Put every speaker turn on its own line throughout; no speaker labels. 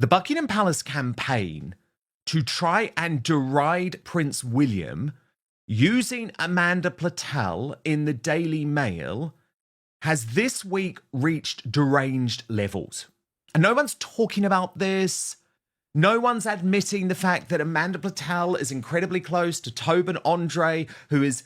The Buckingham Palace campaign to try and deride Prince William using Amanda Platell in the Daily Mail has this week reached deranged levels. And no one's talking about this. No one's admitting the fact that Amanda Platell is incredibly close to Tobin Andre, who is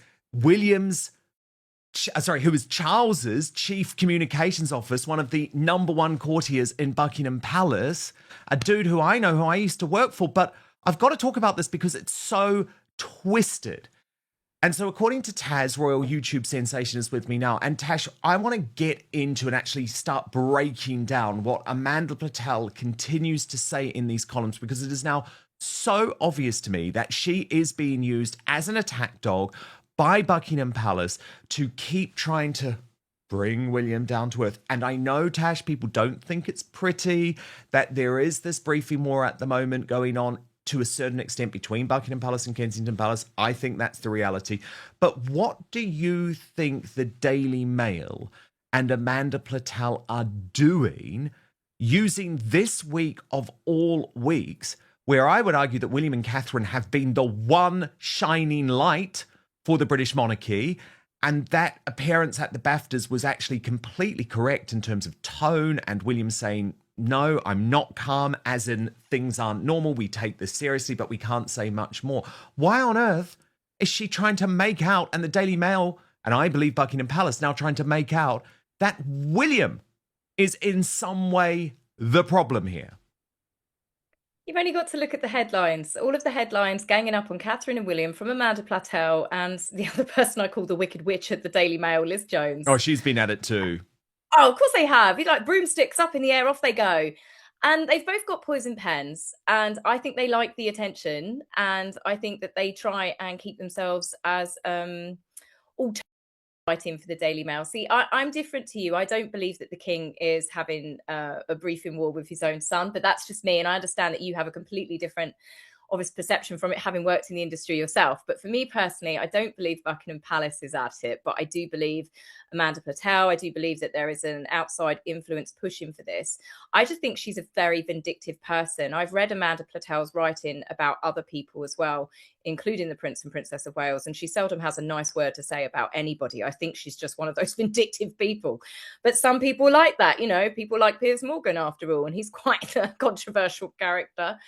Charles's chief communications officer, one of the number one courtiers in Buckingham Palace, a dude who I know, who I used to work for. But I've got to talk about this because it's so twisted. And so according to Taz, Royal YouTube Sensation is with me now. And Tash, I want to get into and actually start breaking down what Amanda Platell continues to say in these columns, because it is now so obvious to me that she is being used as an attack dog by Buckingham Palace to keep trying to bring William down to earth. And I know, Tash, people don't think it's pretty, that there is this briefing war at the moment going on to a certain extent between Buckingham Palace and Kensington Palace. I think that's the reality. But what do you think the Daily Mail and Amanda Platell are doing using this week of all weeks, where I would argue that William and Catherine have been the one shining light for the British monarchy, and that appearance at the BAFTAs was actually completely correct in terms of tone, and William saying, no, I'm not calm, as in things aren't normal, we take this seriously, but we can't say much more. Why on earth is she trying to make out, and the Daily Mail, and I believe Buckingham Palace, now trying to make out that William is in some way the problem here?
You've only got to look at the headlines. All of the headlines ganging up on Catherine and William from Amanda Platell and the other person I call the Wicked Witch at the Daily Mail, Liz Jones.
Oh, she's been at it too.
Oh, of course they have. You like broomsticks up in the air, off they go. And they've both got poison pens. And I think they like the attention. And I think that they try and keep themselves as all writing for the Daily Mail. See, I'm different to you. I don't believe that the king is having a briefing war with his own son, but that's just me. And I understand that you have a completely different obvious perception from it, having worked in the industry yourself. But for me personally, I don't believe Buckingham Palace is at it, but I do believe Amanda Platell. I do believe that there is an outside influence pushing for this. I just think she's a very vindictive person. I've read Amanda Platell's writing about other people as well, including the Prince and Princess of Wales, and she seldom has a nice word to say about anybody. I think she's just one of those vindictive people. But some people like that, you know, people like Piers Morgan, after all, and he's quite a controversial character.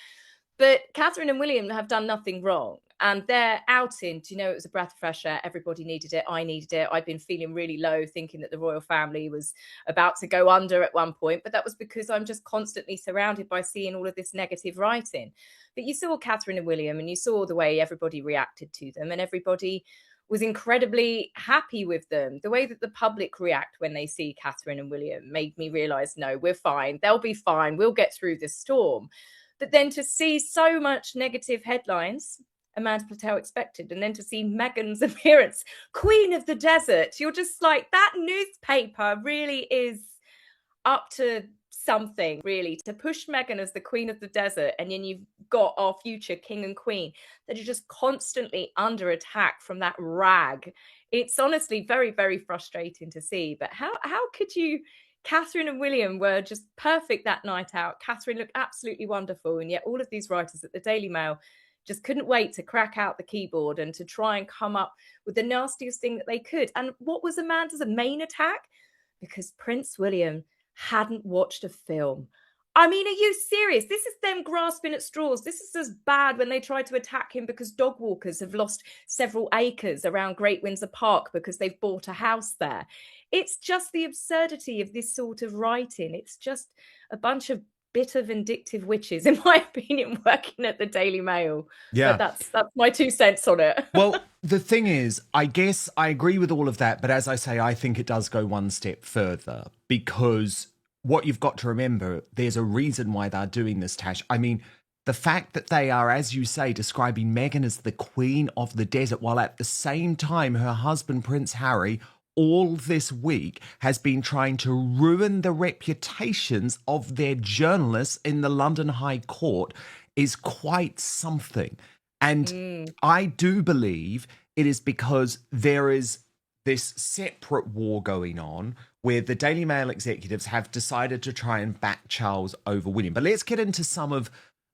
But Catherine and William have done nothing wrong. And their outing, do you know, it was a breath of fresh air. Everybody needed it. I needed it. I'd been feeling really low, thinking that the royal family was about to go under at one point. But that was because I'm just constantly surrounded by seeing all of this negative writing. But you saw Catherine and William, and you saw the way everybody reacted to them, and everybody was incredibly happy with them. The way that the public react when they see Catherine and William made me realise, no, we're fine. They'll be fine. We'll get through this storm. But then to see so much negative headlines, Amanda Platell expected, and then to see Meghan's appearance, Queen of the Desert, you're just like, that newspaper really is up to something, really, to push Meghan as the Queen of the Desert. And then you've got our future king and queen that are just constantly under attack from that rag. It's honestly very, very frustrating to see. But how could you... Catherine and William were just perfect that night out. Catherine looked absolutely wonderful. And yet all of these writers at the Daily Mail just couldn't wait to crack out the keyboard and to try and come up with the nastiest thing that they could. And what was Amanda's main attack? Because Prince William hadn't watched a film. I mean, are you serious? This is them grasping at straws. This is as bad when they tried to attack him because dog walkers have lost several acres around Great Windsor Park because they've bought a house there. It's just the absurdity of this sort of writing. It's just a bunch of bitter, vindictive witches, in my opinion, working at the Daily Mail.
Yeah.
But that's my 2 cents on it.
Well, the thing is, I guess I agree with all of that. But as I say, I think it does go one step further, because what you've got to remember, there's a reason why they're doing this, Tash. I mean, the fact that they are, as you say, describing Meghan as the Queen of the Desert, while at the same time her husband, Prince Harry, all this week has been trying to ruin the reputations of their journalists in the London High Court, is quite something. And I do believe it is because there is this separate war going on where the Daily Mail executives have decided to try and back Charles over William. But let's get into some of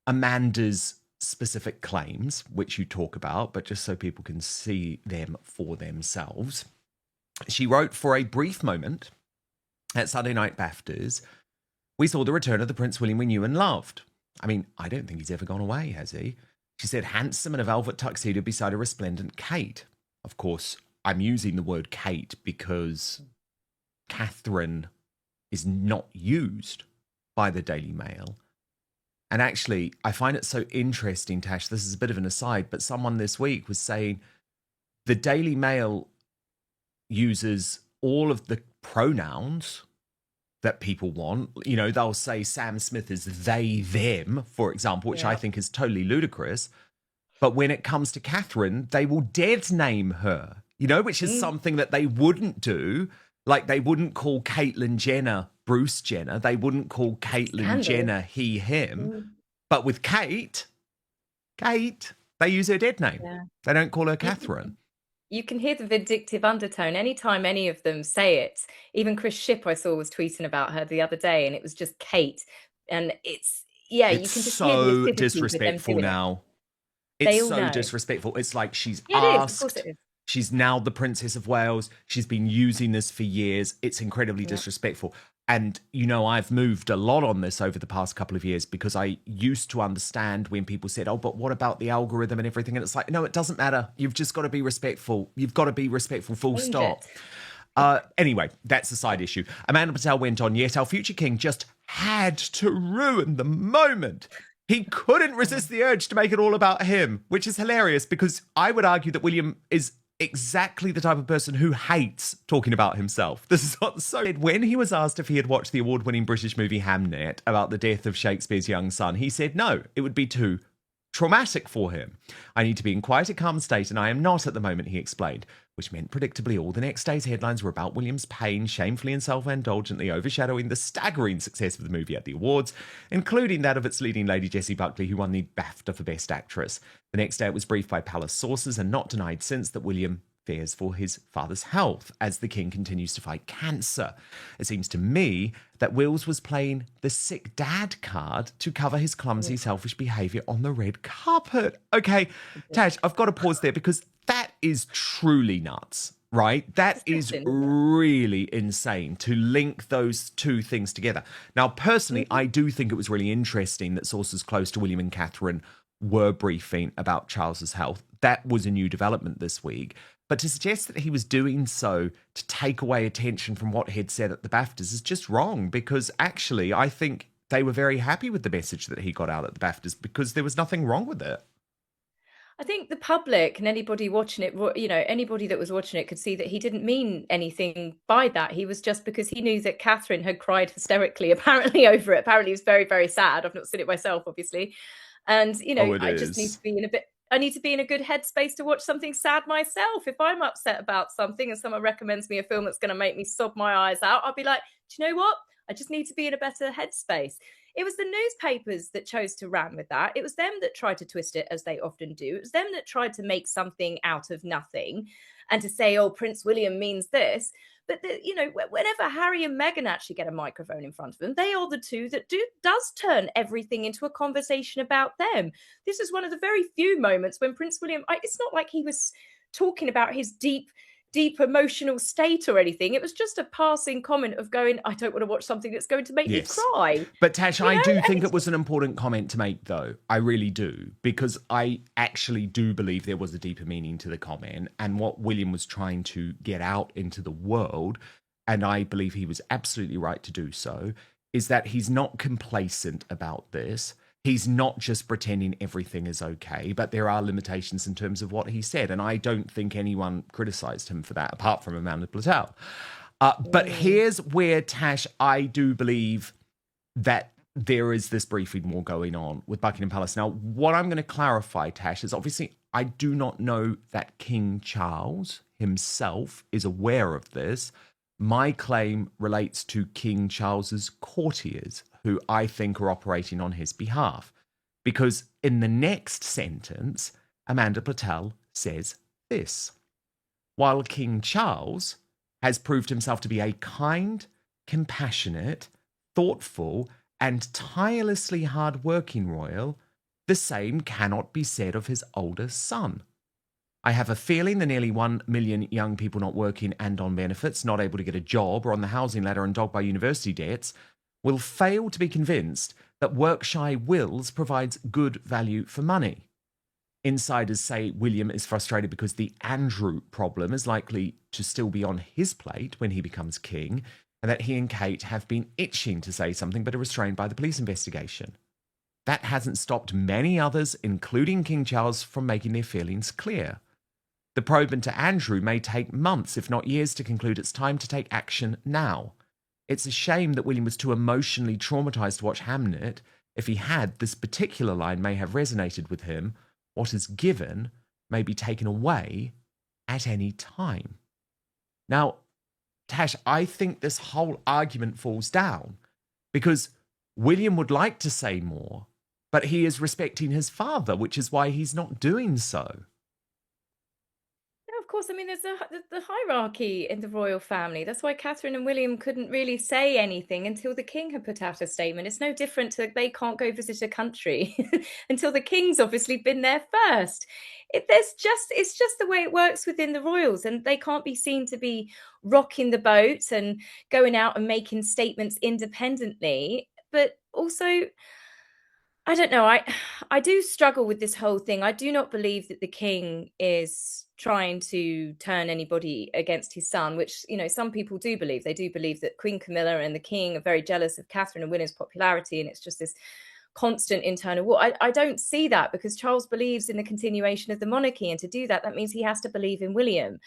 Amanda's specific claims, which you talk about, but just so people can see them for themselves. She wrote, "For a brief moment at Sunday night BAFTAs, we saw the return of the Prince William we knew and loved. I mean, I don't think he's ever gone away, has he?" She said, "handsome in a velvet tuxedo beside a resplendent Kate." Of course, I'm using the word Kate because Catherine is not used by the Daily Mail. And actually, I find it so interesting, Tash, this is a bit of an aside, but someone this week was saying the Daily Mail uses all of the pronouns that people want. You know, they'll say Sam Smith is they, them, for example, which I think is totally ludicrous. But when it comes to Catherine, they will dead name her, you know, which is something that they wouldn't do. Like, they wouldn't call Caitlyn Jenner Bruce Jenner. They wouldn't call Caitlyn Jenner he, him. But with Kate, they use her dead name. Yeah. They don't call her Catherine.
You can hear the vindictive undertone anytime any of them say it. Even Chris Shipp, I saw, was tweeting about her the other day, and it was just Kate. And it's you can just
so hear disrespectful now. It's so disrespectful. It's like she's asked. Of course it is. She's now the Princess of Wales. She's been using this for years. It's incredibly disrespectful. And, you know, I've moved a lot on this over the past couple of years because I used to understand when people said, oh, but what about the algorithm and everything? And it's like, no, it doesn't matter. You've just got to be respectful. You've got to be respectful, full stop. Anyway, that's a side issue. Amanda Platell went on, yet our future king just had to ruin the moment. He couldn't resist the urge to make it all about him, which is hilarious because I would argue that William is exactly the type of person who hates talking about himself. This is what so when he was asked if he had watched the award-winning British movie Hamnet about the death of Shakespeare's young son, he said no, it would be too traumatic for him. I need to be in quite a calm state, and I am not at the moment, he explained, which meant predictably all the next day's headlines were about William's pain, shamefully and self-indulgently overshadowing the staggering success of the movie at the awards, including that of its leading lady Jessie Buckley, who won the BAFTA for Best Actress. The next day it was briefed by palace sources and not denied since that William fears for his father's health as the king continues to fight cancer. It seems to me that Wills was playing the sick dad card to cover his clumsy, selfish behaviour on the red carpet. Okay, Tash, I've got to pause there because that is truly nuts, right? That is really insane to link those two things together. Now, personally, I do think it was really interesting that sources close to William and Catherine were briefing about Charles's health. That was a new development this week. But to suggest that he was doing so to take away attention from what he'd said at the BAFTAs is just wrong, because actually I think they were very happy with the message that he got out at the BAFTAs because there was nothing wrong with it.
I think the public and anybody watching it, you know, anybody that was watching it could see that he didn't mean anything by that. He was just because he knew that Catherine had cried hysterically, apparently, over it. Apparently, he was very, very sad. I've not seen it myself, obviously. And, you know, I just need to be in I need to be in a good headspace to watch something sad myself. If I'm upset about something and someone recommends me a film that's going to make me sob my eyes out, I'll be like, do you know what? I just need to be in a better headspace. It was the newspapers that chose to run with that. It was them that tried to twist it, as they often do. It was them that tried to make something out of nothing and to say, oh, Prince William means this. But, you know, whenever Harry and Meghan actually get a microphone in front of them, they are the two that does turn everything into a conversation about them. This is one of the very few moments when Prince William, it's not like he was talking about his deep emotional state or anything. It was just a passing comment of going, I don't want to watch something that's going to make me cry.
But Tash, I do think it was an important comment to make, though. I really do, because I actually do believe there was a deeper meaning to the comment and what William was trying to get out into the world, and I believe he was absolutely right to do so, is that he's not complacent about this. He's not just pretending everything is okay, but there are limitations in terms of what he said. And I don't think anyone criticised him for that, apart from Amanda Platell. But here's where, Tash, I do believe that there is this briefing war going on with Buckingham Palace. Now, what I'm going to clarify, Tash, is obviously I do not know that King Charles himself is aware of this. My claim relates to King Charles's courtiers, who I think are operating on his behalf. Because in the next sentence, Amanda Platell says this: while King Charles has proved himself to be a kind, compassionate, thoughtful, and tirelessly hard-working royal. The same cannot be said of his older son. I have a feeling the nearly 1 million young people not working and on benefits, not able to get a job or on the housing ladder and dogged by university debts, will fail to be convinced that work-shy Wills provides good value for money. Insiders say William is frustrated because the Andrew problem is likely to still be on his plate when he becomes king, and that he and Kate have been itching to say something but are restrained by the police investigation. That hasn't stopped many others, including King Charles, from making their feelings clear. The probe into Andrew may take months, if not years, to conclude it's time to take action now. It's a shame that William was too emotionally traumatised to watch Hamnet. If he had, this particular line may have resonated with him. What is given may be taken away at any time. Now, Tash, I think this whole argument falls down because William would like to say more, but he is respecting his father, which is why he's not doing so.
No, of course. I mean, there's the hierarchy in the royal family. That's why Catherine and William couldn't really say anything until the king had put out a statement. It's no different to they can't go visit a country until the king's obviously been there first. It's just the way it works within the royals, and they can't be seen to be rocking the boat and going out and making statements independently. But also, I don't know. I do struggle with this whole thing. I do not believe that the king is trying to turn anybody against his son, which, you know, some people do believe. They do believe that Queen Camilla and the king are very jealous of Catherine and William's popularity, and it's just this constant internal war. I don't see that because Charles believes in the continuation of the monarchy, and to do that, that means he has to believe in William.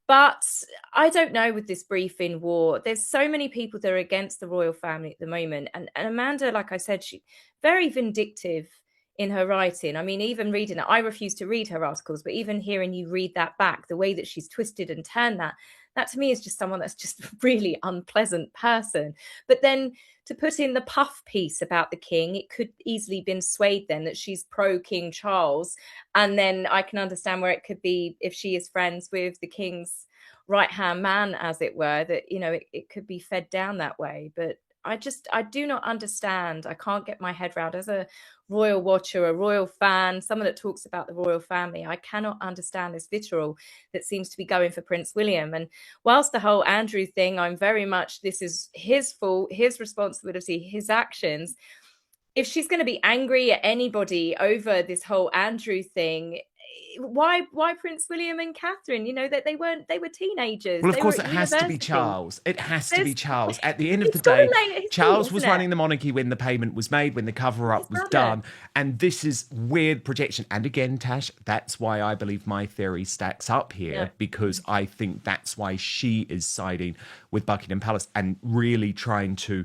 But I don't know with this briefing war. There's so many people that are against the royal family at the moment. And Amanda, like I said, she very vindictive in her writing. I mean, even reading it, I refuse to read her articles, but even hearing you read that back, the way that she's twisted and turned that to me is just someone that's just a really unpleasant person. But then to put in the puff piece about the king, it could easily been swayed then that she's pro King Charles. And then I can understand where it could be if she is friends with the king's right-hand man, as it were, that, you know, it could be fed down that way. But I do not understand. I can't get my head around, as a royal watcher, a royal fan, someone that talks about the royal family, I cannot understand this vitriol that seems to be going for Prince William. And whilst the whole Andrew thing, I'm very much, this is his fault, his responsibility, his actions. If she's going to be angry at anybody over this whole Andrew thing, why Prince William and Catherine? You know, that they were teenagers.
Well, of course, it has to be Charles. It has to be Charles. At the end of the day, Charles was running the monarchy when the payment was made, when the cover-up was done. And this is weird projection. And again, Tash, that's why I believe my theory stacks up here, because I think that's why she is siding with Buckingham Palace and really trying to,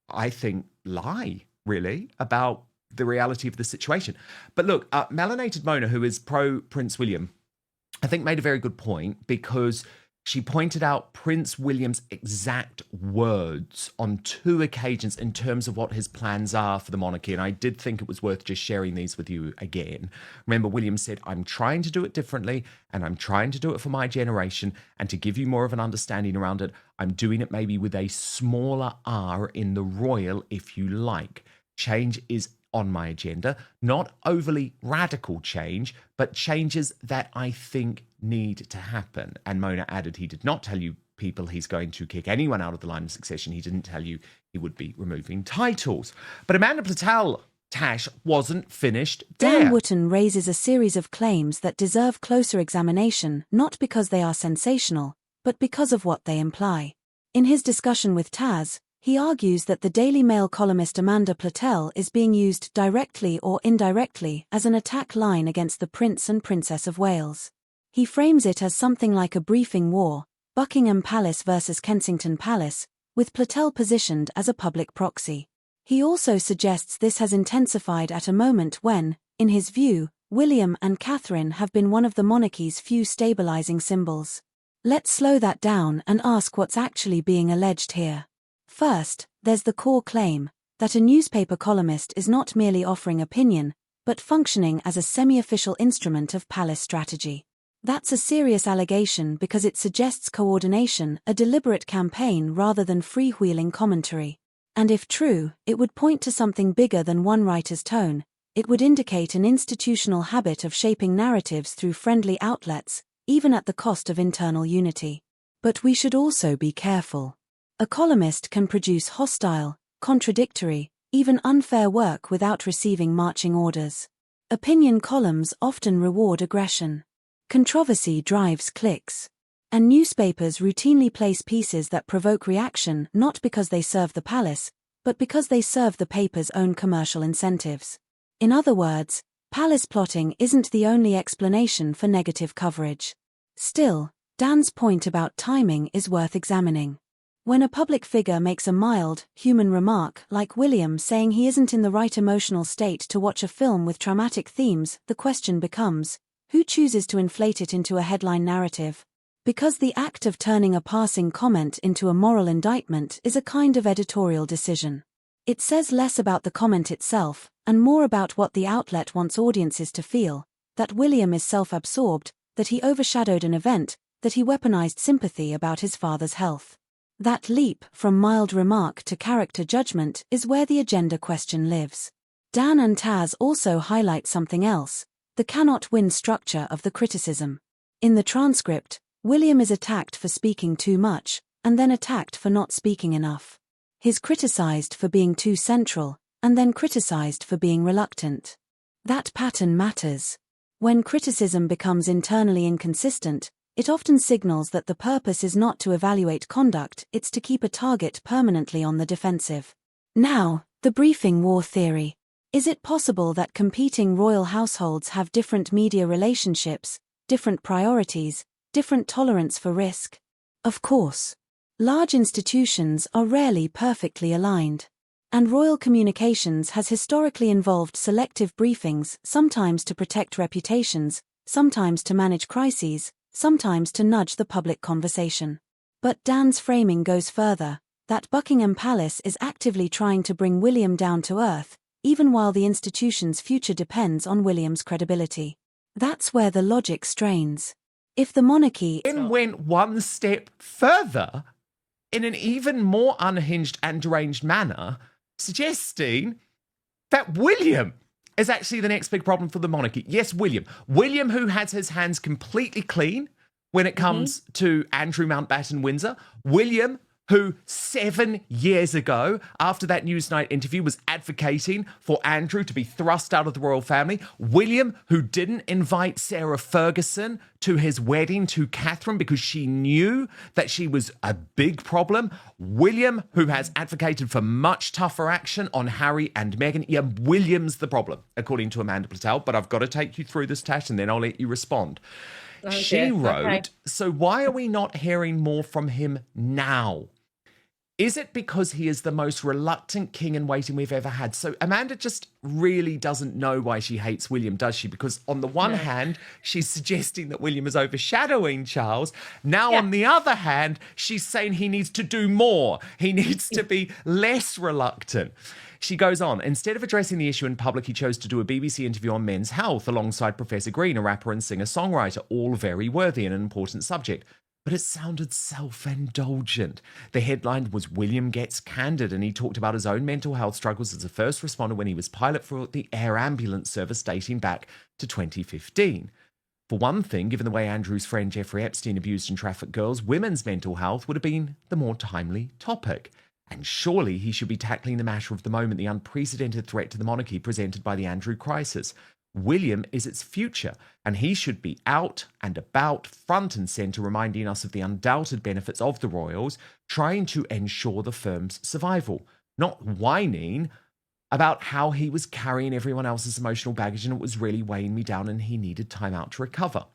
I think, lie, really, about the reality of the situation. But look, Melanated Mona, who is pro Prince William, I think made a very good point, because she pointed out Prince William's exact words on 2 occasions in terms of what his plans are for the monarchy. And I did think it was worth just sharing these with you again. Remember, William said, I'm trying to do it differently, and I'm trying to do it for my generation. And to give you more of an understanding around it, I'm doing it maybe with a smaller R in the royal, if you like. Change is on my agenda, not overly radical change, but changes that I think need to happen. And Mona added, he did not tell you people he's going to kick anyone out of the line of succession. He didn't tell you he would be removing titles. But Amanda Platell, Tash, wasn't finished there.
Dan Wootton raises a series of claims that deserve closer examination, not because they are sensational, but because of what they imply. In his discussion with Taz, he argues that the Daily Mail columnist Amanda Platell is being used directly or indirectly as an attack line against the Prince and Princess of Wales. He frames it as something like a briefing war, Buckingham Palace versus Kensington Palace, with Platell positioned as a public proxy. He also suggests this has intensified at a moment when, in his view, William and Catherine have been one of the monarchy's few stabilizing symbols. Let's slow that down and ask what's actually being alleged here. First, there's the core claim that a newspaper columnist is not merely offering opinion, but functioning as a semi-official instrument of palace strategy. That's a serious allegation because it suggests coordination, a deliberate campaign rather than freewheeling commentary. And if true, it would point to something bigger than one writer's tone. It would indicate an institutional habit of shaping narratives through friendly outlets, even at the cost of internal unity. But we should also be careful. A columnist can produce hostile, contradictory, even unfair work without receiving marching orders. Opinion columns often reward aggression. Controversy drives clicks. And newspapers routinely place pieces that provoke reaction not because they serve the palace, but because they serve the paper's own commercial incentives. In other words, palace plotting isn't the only explanation for negative coverage. Still, Dan's point about timing is worth examining. When a public figure makes a mild, human remark, like William saying he isn't in the right emotional state to watch a film with traumatic themes, the question becomes, who chooses to inflate it into a headline narrative? Because the act of turning a passing comment into a moral indictment is a kind of editorial decision. It says less about the comment itself, and more about what the outlet wants audiences to feel, that William is self-absorbed, that he overshadowed an event, that he weaponized sympathy about his father's health. That leap from mild remark to character judgment is where the agenda question lives. Dan and Taz also highlight something else, the cannot-win structure of the criticism. In the transcript, William is attacked for speaking too much, and then attacked for not speaking enough. He's criticized for being too central, and then criticized for being reluctant. That pattern matters. When criticism becomes internally inconsistent, it often signals that the purpose is not to evaluate conduct, it's to keep a target permanently on the defensive. Now, the briefing war theory. Is it possible that competing royal households have different media relationships, different priorities, different tolerance for risk? Of course. Large institutions are rarely perfectly aligned. And royal communications has historically involved selective briefings, sometimes to protect reputations, sometimes to manage crises, sometimes to nudge the public conversation. But Dan's framing goes further, that Buckingham Palace is actively trying to bring William down to earth, even while the institution's future depends on William's credibility. That's where the logic strains. If the monarchy
then went one step further, in an even more unhinged and deranged manner, suggesting that William is actually the next big problem for the monarchy. Yes, William. William, who has his hands completely clean when it comes to Andrew Mountbatten Windsor. William, who 7 years ago, after that Newsnight interview, was advocating for Andrew to be thrust out of the royal family. William, who didn't invite Sarah Ferguson to his wedding to Catherine because she knew that she was a big problem. William, who has advocated for much tougher action on Harry and Meghan. Yeah, William's the problem, according to Amanda Platell. But I've got to take you through this, Tash, and then I'll let you respond.
Okay.
She wrote,
okay.
So why are we not hearing more from him now? Is it because he is the most reluctant king in waiting we've ever had? So Amanda just really doesn't know why she hates William, does she? Because on the one hand, she's suggesting that William is overshadowing Charles. Now, on the other hand, she's saying he needs to do more. He needs to be less reluctant. She goes on, instead of addressing the issue in public, he chose to do a BBC interview on men's health alongside Professor Green, a rapper and singer-songwriter, all very worthy and an important subject. But it sounded self-indulgent. The headline was William Gets Candid, and he talked about his own mental health struggles as a first responder when he was pilot for the air ambulance service dating back to 2015. For one thing, given the way Andrew's friend Jeffrey Epstein abused and trafficked girls, women's mental health would have been the more timely topic. And surely he should be tackling the matter of the moment, the unprecedented threat to the monarchy presented by the Andrew crisis. William is its future, and he should be out and about, front and centre, reminding us of the undoubted benefits of the royals, trying to ensure the firm's survival, not whining about how he was carrying everyone else's emotional baggage and it was really weighing me down and he needed time out to recover.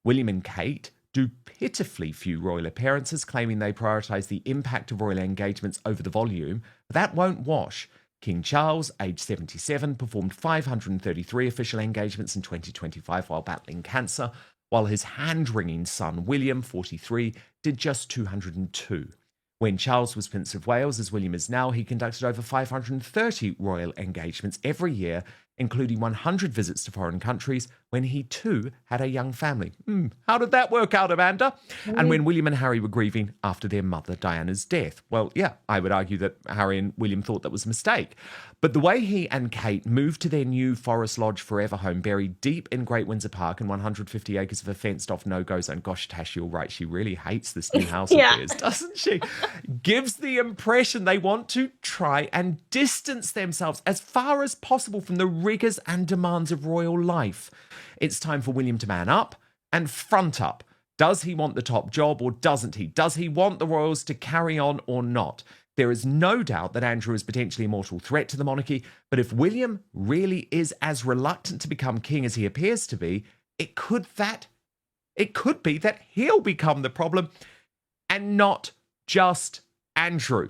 William and Kate do pitifully few royal appearances, claiming they prioritise the impact of royal engagements over the volume, but that won't wash. King Charles, aged 77, performed 533 official engagements in 2025 while battling cancer, while his hand-wringing son, William, 43, did just 202. When Charles was Prince of Wales, as William is now, he conducted over 530 royal engagements every year, including 100 visits to foreign countries when he too had a young family. How did that work out, Amanda? And when William and Harry were grieving after their mother Diana's death. Well, yeah, I would argue that Harry and William thought that was a mistake. But the way he and Kate moved to their new Forest Lodge forever home, buried deep in Great Windsor Park and 150 acres of a fenced-off no-go zone. Gosh, Tash, you're right. She really hates this new house of theirs, doesn't she? Gives the impression they want to try and distance themselves as far as possible from the rigours and demands of royal life. It's time for William to man up and front up. Does he want the top job or doesn't he? Does he want the royals to carry on or not? There is no doubt that Andrew is potentially a mortal threat to the monarchy, but if William really is as reluctant to become king as he appears to be, it could be that he'll become the problem and not just Andrew.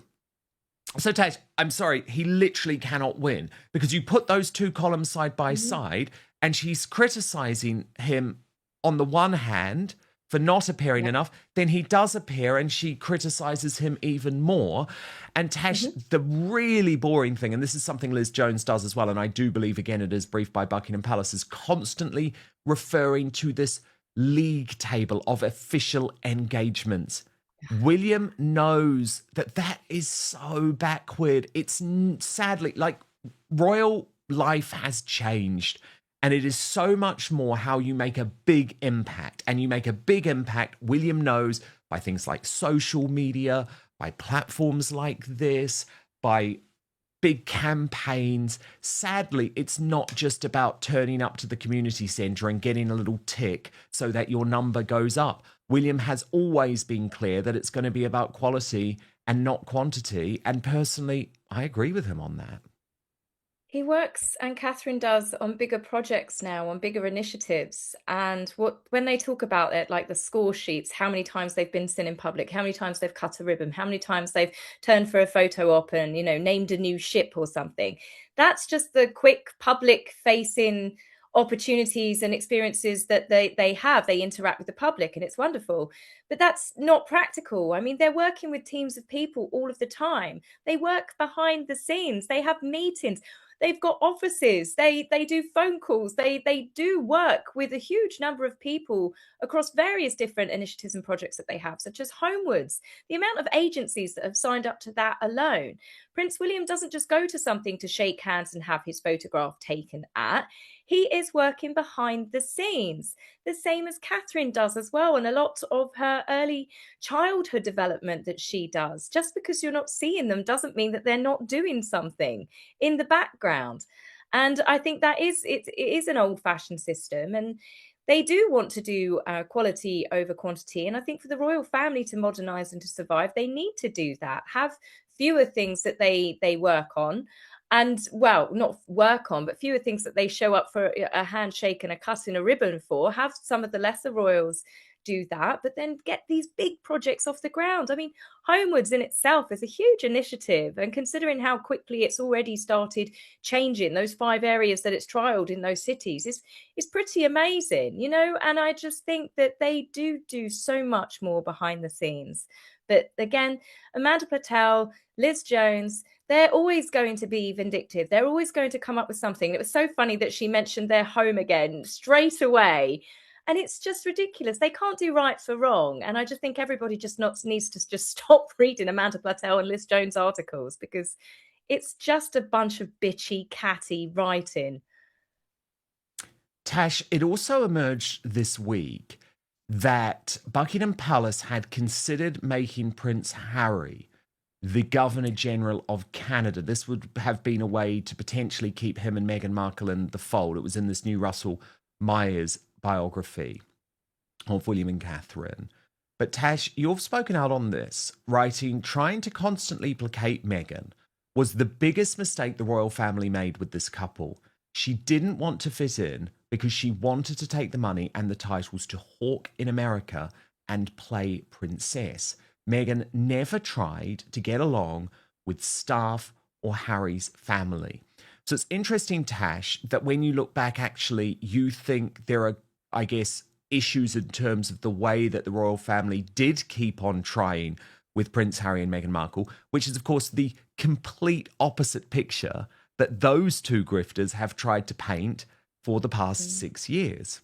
So, Tash, I'm sorry, he literally cannot win because you put those two columns side by side and she's criticising him on the one hand for not appearing enough, then he does appear and she criticises him even more. And Tash, the really boring thing, and this is something Liz Jones does as well, and I do believe, again, it is briefed by Buckingham Palace, is constantly referring to this league table of official engagements. William knows that that is so backward. It's sadly, like, royal life has changed. And it is so much more how you make a big impact. And you make a big impact, William knows, by things like social media, by platforms like this, by big campaigns. Sadly, it's not just about turning up to the community centre and getting a little tick so that your number goes up. William has always been clear that it's going to be about quality and not quantity. And personally, I agree with him on that.
He works, and Catherine does, on bigger projects now, on bigger initiatives. And when they talk about it, like the score sheets, how many times they've been seen in public, how many times they've cut a ribbon, how many times they've turned for a photo op and, named a new ship or something. That's just the quick public-facing opportunities and experiences that they have. They interact with the public and it's wonderful, but that's not practical. I mean, they're working with teams of people all of the time. They work behind the scenes. They have meetings. They've got offices, they do phone calls, they do work with a huge number of people across various different initiatives and projects that they have, such as Homewards. The amount of agencies that have signed up to that alone. Prince William doesn't just go to something to shake hands and have his photograph taken at. He is working behind the scenes, the same as Catherine does as well, and a lot of her early childhood development that she does. Just because you're not seeing them doesn't mean that they're not doing something in the background. And I think that it is an old-fashioned system, and they do want to do quality over quantity. And I think for the royal family to modernise and to survive, they need to do that, have fewer things that they work on. And, well, not work on, but fewer things that they show up for a handshake and a cut in a ribbon for. Have some of the lesser royals do that, but then get these big projects off the ground. I mean, Homewards in itself is a huge initiative. And considering how quickly it's already started changing, those 5 areas that it's trialled in those cities is pretty amazing, And I just think that they do so much more behind the scenes. But again, Amanda Platell, Liz Jones, they're always going to be vindictive. They're always going to come up with something. It was so funny that she mentioned their home again straight away. And it's just ridiculous. They can't do right for wrong. And I just think everybody just needs to just stop reading Amanda Platell and Liz Jones articles, because it's just a bunch of bitchy, catty writing.
Tash, it also emerged this week that Buckingham Palace had considered making Prince Harry the Governor General of Canada. This would have been a way to potentially keep him and Meghan Markle in the fold. It was in this new Russell Myers biography of William and Catherine. But Tash, you've spoken out on this, writing, trying to constantly placate Meghan was the biggest mistake the royal family made with this couple. She didn't want to fit in because she wanted to take the money and the titles to hawk in America and play princess. Meghan never tried to get along with staff or Harry's family. So it's interesting, Tash, that when you look back, actually, you think there are, I guess, issues in terms of the way that the royal family did keep on trying with Prince Harry and Meghan Markle, which is, of course, the complete opposite picture that those two grifters have tried to paint for the past 6 years.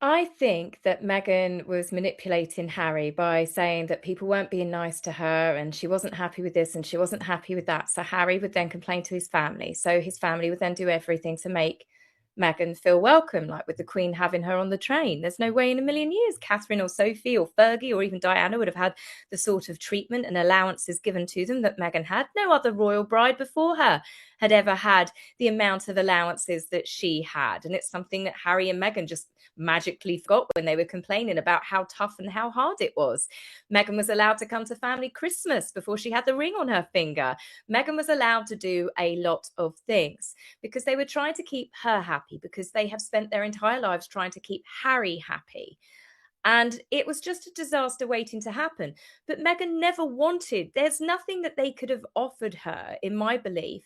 I think that Meghan was manipulating Harry by saying that people weren't being nice to her and she wasn't happy with this and she wasn't happy with that. So Harry would then complain to his family. So his family would then do everything to make Meghan feel welcome, like with the Queen having her on the train. There's no way in a million years Catherine or Sophie or Fergie or even Diana would have had the sort of treatment and allowances given to them that Meghan had. No other royal bride before her had ever had the amount of allowances that she had. And it's something that Harry and Meghan just magically forgot when they were complaining about how tough and how hard it was. Meghan was allowed to come to family Christmas before she had the ring on her finger. Meghan was allowed to do a lot of things because they were trying to keep her happy, because they have spent their entire lives trying to keep Harry happy. And it was just a disaster waiting to happen. But Meghan never wanted, there's nothing that they could have offered her, in my belief,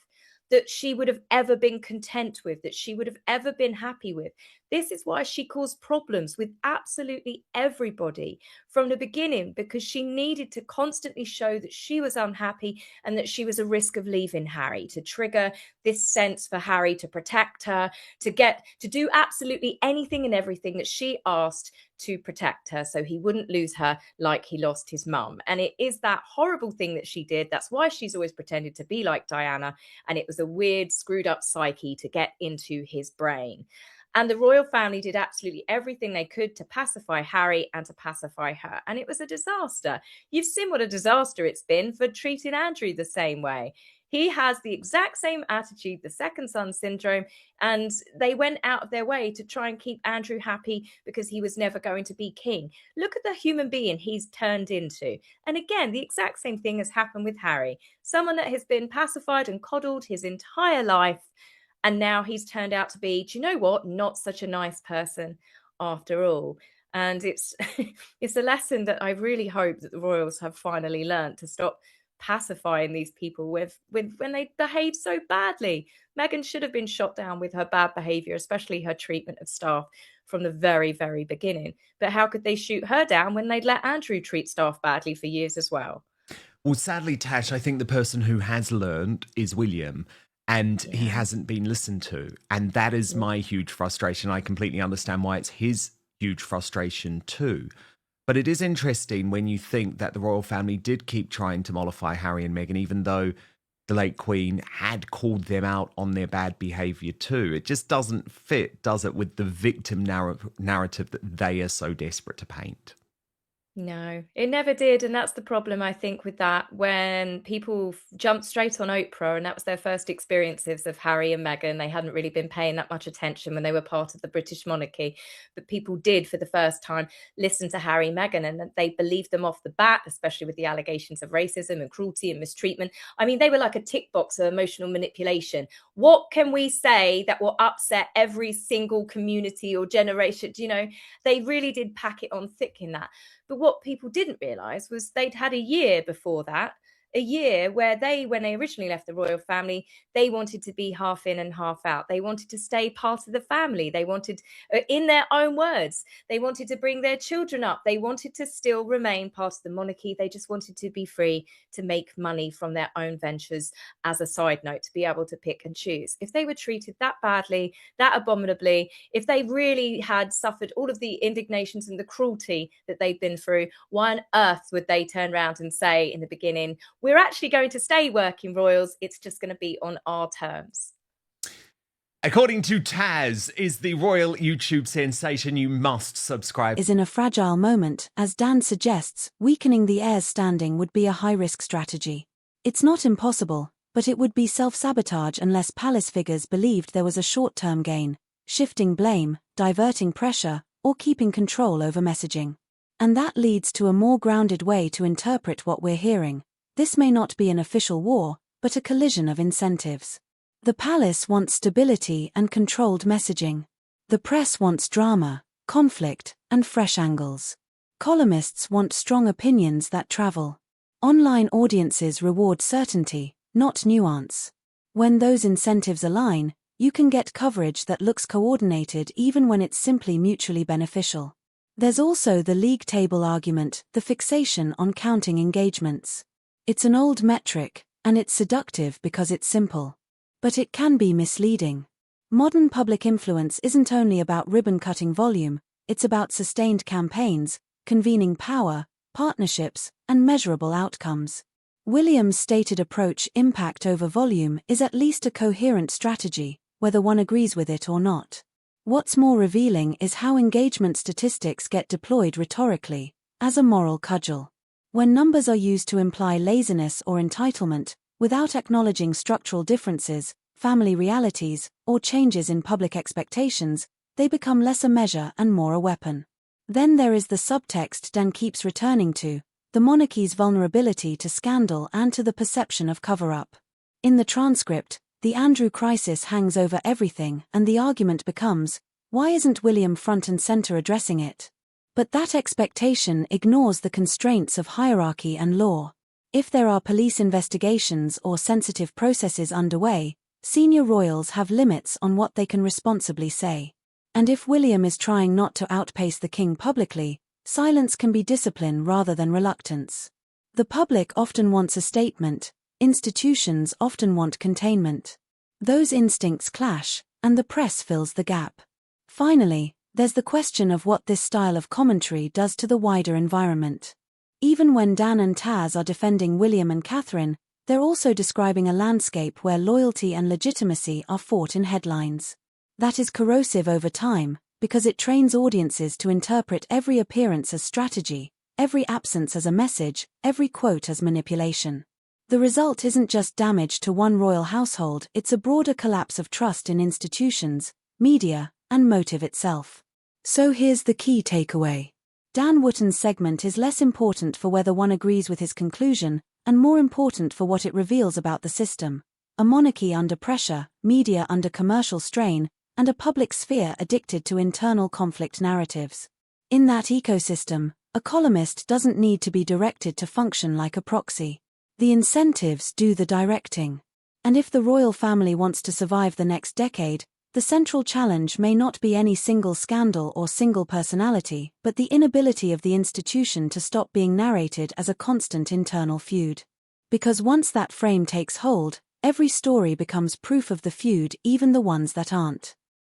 that she would have ever been content with, that she would have ever been happy with. This is why she caused problems with absolutely everybody from the beginning, because she needed to constantly show that she was unhappy and that she was a risk of leaving Harry, to trigger this sense for Harry to protect her, to do absolutely anything and everything that she asked to protect her so he wouldn't lose her like he lost his mum. And it is that horrible thing that she did. That's why she's always pretended to be like Diana. And it was a weird, screwed up psyche to get into his brain. And the royal family did absolutely everything they could to pacify Harry and to pacify her. And it was a disaster. You've seen what a disaster it's been for treating Andrew the same way. He has the exact same attitude, the second son syndrome, and they went out of their way to try and keep Andrew happy because he was never going to be king. Look at the human being he's turned into. And again, the exact same thing has happened with Harry. Someone that has been pacified and coddled his entire life, and now he's turned out to be, do you know what, not such a nice person after all. And it's it's a lesson that I really hope that the royals have finally learned, to stop pacifying these people with when they behave so badly. Meghan should have been shot down with her bad behavior, especially her treatment of staff from the very, very beginning. But how could they shoot her down when they'd let Andrew treat staff badly for years as well?
Well, sadly, Tash, I think the person who has learned is William, and he hasn't been listened to. And that is my huge frustration. I completely understand why it's his huge frustration too. But it is interesting when you think that the royal family did keep trying to mollify Harry and Meghan, even though the late Queen had called them out on their bad behaviour too. It just doesn't fit, does it, with the victim narrative that they are so desperate to paint?
No, it never did. And that's the problem, I think, with that. When people jumped straight on Oprah, and that was their first experiences of Harry and Meghan, they hadn't really been paying that much attention when they were part of the British monarchy. But people did, for the first time, listen to Harry and Meghan, and they believed them off the bat, especially with the allegations of racism and cruelty and mistreatment. I mean, they were like a tick box of emotional manipulation. What can we say that will upset every single community or generation? You know, they really did pack it on thick in that. But what people didn't realise was they'd had a year before that, a year where when they originally left the royal family, they wanted to be half in and half out. They wanted to stay part of the family. They wanted, in their own words, they wanted to bring their children up. They wanted to still remain part of the monarchy. They just wanted to be free to make money from their own ventures as a side note, to be able to pick and choose. If they were treated that badly, that abominably, if they really had suffered all of the indignations and the cruelty that they've been through, why on earth would they turn around and say in the beginning, we're actually going to stay working royals, it's just going to be on our terms?
According to Taz, is the royal YouTube sensation you must subscribe
is in a fragile moment. As Dan suggests, weakening the heir's standing would be a high-risk strategy. It's not impossible, but it would be self-sabotage unless palace figures believed there was a short-term gain, shifting blame, diverting pressure, or keeping control over messaging. And that leads to a more grounded way to interpret what we're hearing. This may not be an official war, but a collision of incentives. The palace wants stability and controlled messaging. The press wants drama, conflict, and fresh angles. Columnists want strong opinions that travel. Online audiences reward certainty, not nuance. When those incentives align, you can get coverage that looks coordinated even when it's simply mutually beneficial. There's also the league table argument, the fixation on counting engagements. It's an old metric, And it's seductive because it's simple. But it can be misleading. Modern public influence isn't only about ribbon-cutting volume, it's about sustained campaigns, convening power, partnerships, and measurable outcomes. William's stated approach, impact over volume, is at least a coherent strategy, whether one agrees with it or not. What's more revealing is how engagement statistics get deployed rhetorically, as a moral cudgel. When numbers are used to imply laziness or entitlement, without acknowledging structural differences, family realities, or changes in public expectations, they become less a measure and more a weapon. Then there is the subtext Dan keeps returning to, the monarchy's vulnerability to scandal and to the perception of cover-up. In the transcript, the Andrew crisis hangs over everything, and the argument becomes, why isn't William front and center addressing it? But that expectation ignores the constraints of hierarchy and law. If there are police investigations or sensitive processes underway, senior royals have limits on what they can responsibly say. And if William is trying not to outpace the king publicly, silence can be discipline rather than reluctance. The public often wants a statement, institutions often want containment. Those instincts clash, and the press fills the gap. Finally, there's the question of what this style of commentary does to the wider environment. Even when Dan and Taz are defending William and Catherine, they're also describing a landscape where loyalty and legitimacy are fought in headlines. That is corrosive over time, because it trains audiences to interpret every appearance as strategy, every absence as a message, every quote as manipulation. The result isn't just damage to one royal household, it's a broader collapse of trust in institutions, media, and motive itself. So here's the key takeaway. Dan Wootton's segment is less important for whether one agrees with his conclusion, and more important for what it reveals about the system. A monarchy under pressure, media under commercial strain, and a public sphere addicted to internal conflict narratives. In that ecosystem, a columnist doesn't need to be directed to function like a proxy. The incentives do the directing. And if the royal family wants to survive the next decade, the central challenge may not be any single scandal or single personality, but the inability of the institution to stop being narrated as a constant internal feud. Because once that frame takes hold, every story becomes proof of the feud, even the ones that aren't.